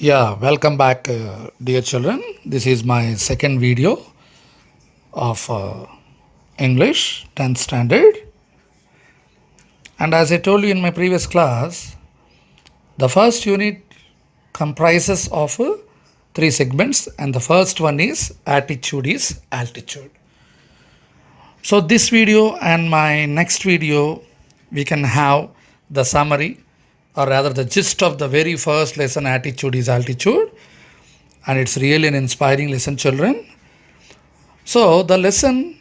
Yeah, welcome back, dear children. This is my second video of English 10th standard. And as I told you in my previous class, the first unit comprises of three segments, and the first one is attitude is altitude. So, this video and my next video, we can have the summary or rather the gist of the very first lesson, attitude is altitude, and it's really an inspiring lesson, children. So the lesson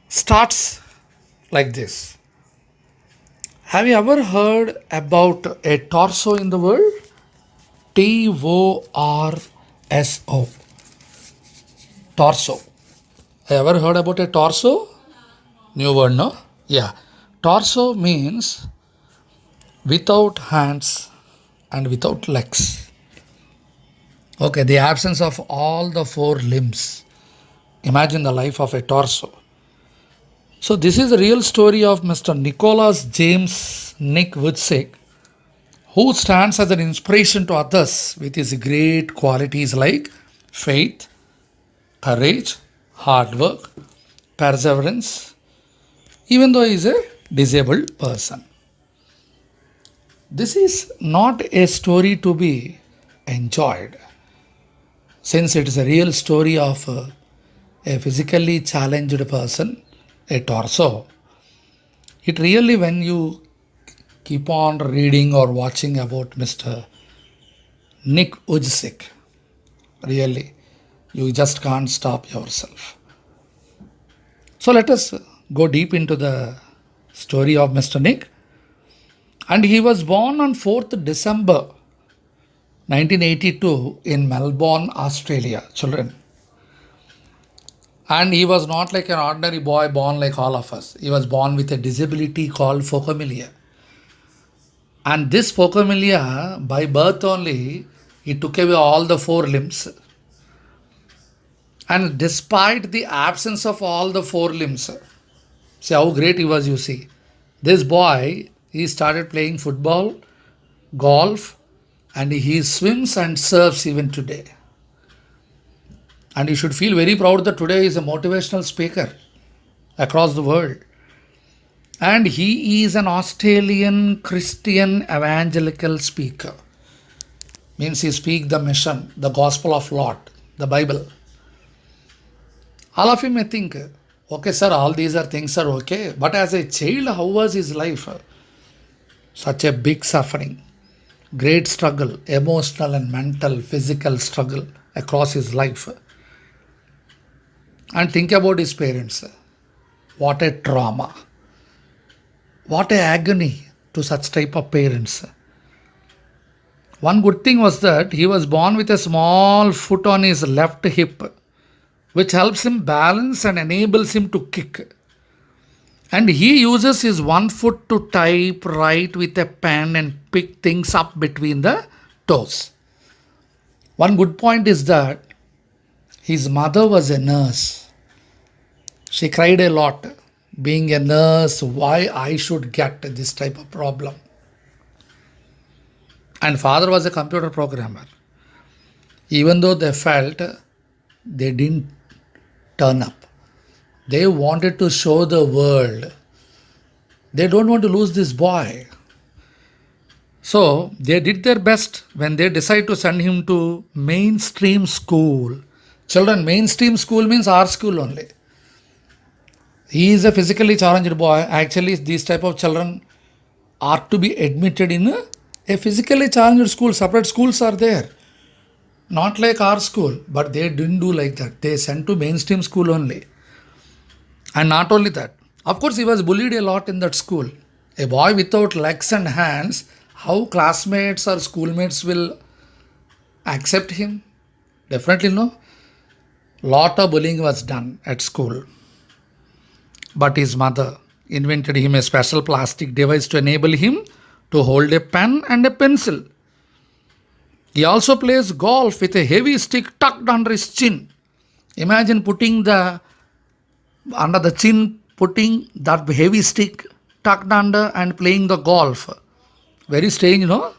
starts like this. Have you ever heard about a torso in the world? Torso. Torso. Have you ever heard about a torso? New word, no? Yeah. Torso means without hands and without legs. Okay, the absence of all the four limbs. Imagine the life of a torso. So this is a real story of Mr. Nicholas James Nick Vujicic, who stands as an inspiration to others with his great qualities like faith, courage, hard work, perseverance, even though he is a disabled person. This is not a story to be enjoyed, since it is a real story of a physically challenged person, a torso. It really, when you keep on reading or watching about Mr. Nick Vujicic, really, you just can't stop yourself. So let us go deep into the story of Mr. Nick. And he was born on 4th December 1982 in Melbourne, Australia, children. And he was not like an ordinary boy born like all of us. He was born with a disability called phocomelia. And this phocomelia, by birth only, he took away all the four limbs. And despite the absence of all the four limbs, see how great he was, you see. This boy, he started playing football, golf, and he swims and surfs even today. And you should feel very proud that today he is a motivational speaker across the world. And he is an Australian Christian evangelical speaker. Means he speaks the mission, the gospel of Lord, the Bible. All of you may think, okay sir, all these are things are okay. But as a child, how was his life? Such a big suffering, great struggle, emotional and mental, physical struggle across his life. And think about his parents. What a trauma. What a agony to such type of parents. One good thing was that he was born with a small foot on his left hip, which helps him balance and enables him to kick. And he uses his one foot to type, write with a pen and pick things up between the toes. One good point is that his mother was a nurse. She cried a lot. Being a nurse, why I should get this type of problem? And father was a computer programmer. Even though they felt they didn't turn up. They wanted to show the world. They don't want to lose this boy. So they did their best when they decided to send him to mainstream school. Children, mainstream school means our school only. He is a physically challenged boy. Actually, these type of children are to be admitted in a physically challenged school. Separate schools are there. Not like our school, but they didn't do like that. They sent to mainstream school only. And not only that, of course, he was bullied a lot in that school. A boy without legs and hands, how classmates or schoolmates will accept him? Definitely no. Lot of bullying was done at school. But his mother invented him a special plastic device to enable him to hold a pen and a pencil. He also plays golf with a heavy stick tucked under his chin. Imagine putting under the chin, putting that heavy stick tucked under and playing the golf. Very strange, no?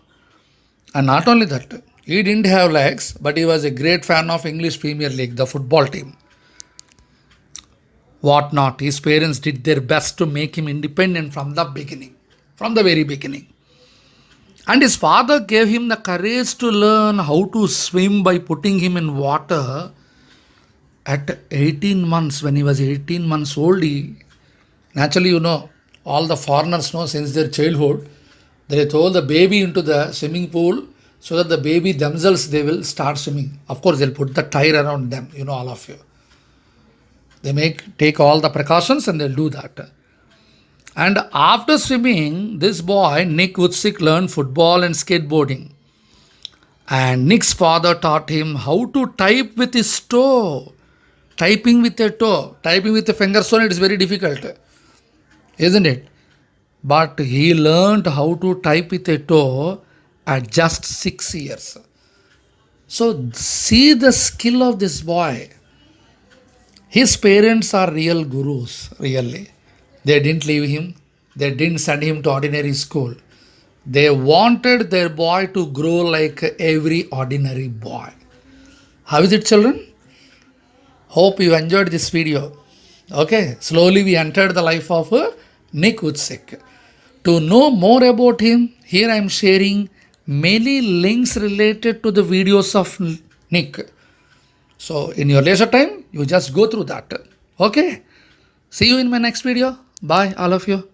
And not only that, He didn't have legs, but he was a great fan of English Premier League, the football team. What not? His parents did their best to make him independent from the beginning, from the very beginning. And his father gave him the courage to learn how to swim by putting him in water at 18 months. When he was 18 months old, naturally, all the foreigners know since their childhood, they throw the baby into the swimming pool so that the baby themselves, they will start swimming. Of course, they'll put the tire around them, all of you. They take all the precautions and they'll do that. And after swimming, this boy, Nick Woodsick, learned football and skateboarding. And Nick's father taught him how to type with his toe. Typing with a toe, typing with a finger stone, it is very difficult, isn't it? But he learned how to type with a toe at just 6 years. So see the skill of this boy. His parents are real gurus, really. They didn't leave him. They didn't send him to ordinary school. They wanted their boy to grow like every ordinary boy. How is it, children? Hope you enjoyed this video. Okay, slowly we entered the life of Nick Woodsick. To know more about him, here I am sharing many links related to the videos of Nick. So in your leisure time, you just go through that. Okay, see you in my next video. Bye, all of you.